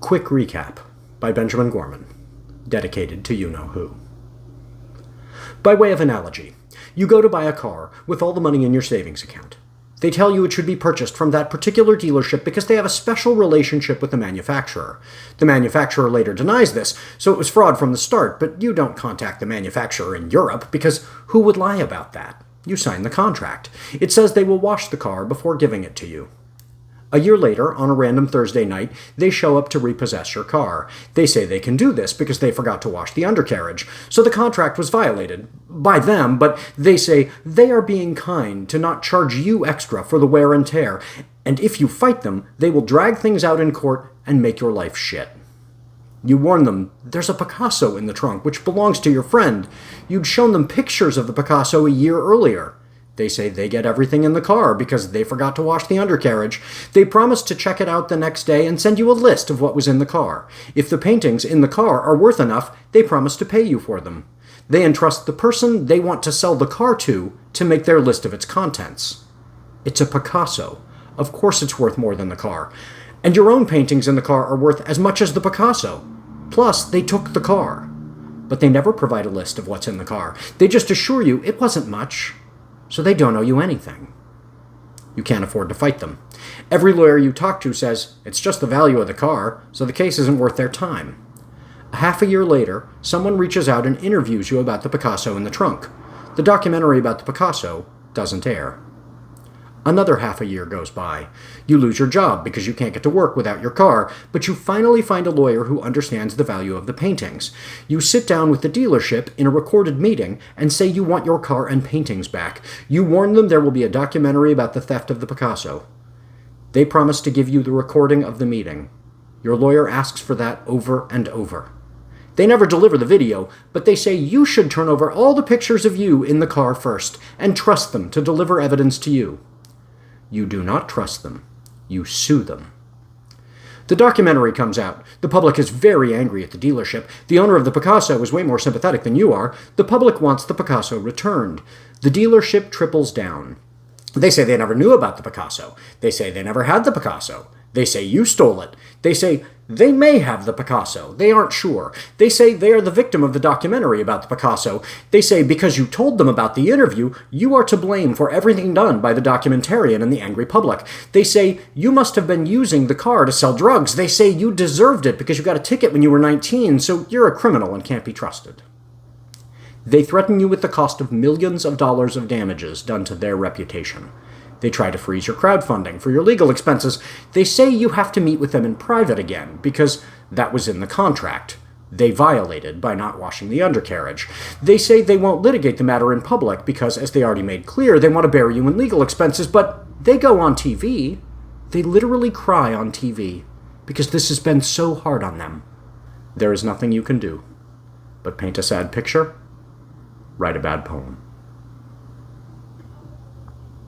Quick Recap by Benjamin Gorman, dedicated to you-know-who. By way of analogy, you go to buy a car with all the money in your savings account. They tell you it should be purchased from that particular dealership because they have a special relationship with the manufacturer. The manufacturer later denies this, so it was fraud from the start, but you don't contact the manufacturer in Europe because who would lie about that? You sign the contract. It says they will wash the car before giving it to you. A year later, on a random Thursday night, they show up to repossess your car. They say they can do this because they forgot to wash the undercarriage, so the contract was violated. By them, but they say they are being kind to not charge you extra for the wear and tear, and if you fight them, they will drag things out in court and make your life shit. You warn them, there's a Picasso in the trunk which belongs to your friend. You'd shown them pictures of the Picasso a year earlier. They say they get everything in the car because they forgot to wash the undercarriage. They promise to check it out the next day and send you a list of what was in the car. If the paintings in the car are worth enough, they promise to pay you for them. They entrust the person they want to sell the car to make their list of its contents. It's a Picasso. Of course it's worth more than the car. And your own paintings in the car are worth as much as the Picasso. Plus, they took the car. But they never provide a list of what's in the car. They just assure you it wasn't much. So they don't owe you anything. You can't afford to fight them. Every lawyer you talk to says it's just the value of the car, so the case isn't worth their time. Half a year later, someone reaches out and interviews you about the Picasso in the trunk. The documentary about the Picasso doesn't air. Another half a year goes by. You lose your job because you can't get to work without your car, but you finally find a lawyer who understands the value of the paintings. You sit down with the dealership in a recorded meeting and say you want your car and paintings back. You warn them there will be a documentary about the theft of the Picasso. They promise to give you the recording of the meeting. Your lawyer asks for that over and over. They never deliver the video, but they say you should turn over all the pictures of you in the car first and trust them to deliver evidence to you. You do not trust them. You sue them. The documentary comes out. The public is very angry at the dealership. The owner of the Picasso is way more sympathetic than you are. The public wants the Picasso returned. The dealership triples down. They say they never knew about the Picasso. They say they never had the Picasso. They say you stole it. They say they may have the Picasso. They aren't sure. They say they are the victim of the documentary about the Picasso. They say because you told them about the interview, you are to blame for everything done by the documentarian and the angry public. They say you must have been using the car to sell drugs. They say you deserved it because you got a ticket when you were 19, so you're a criminal and can't be trusted. They threaten you with the cost of millions of dollars of damages done to their reputation. They try to freeze your crowdfunding for your legal expenses. They say you have to meet with them in private again, because that was in the contract. They violated by not washing the undercarriage. They say they won't litigate the matter in public because, as they already made clear, they want to bury you in legal expenses, but they go on TV. They literally cry on TV, because this has been so hard on them. There is nothing you can do but paint a sad picture, write a bad poem.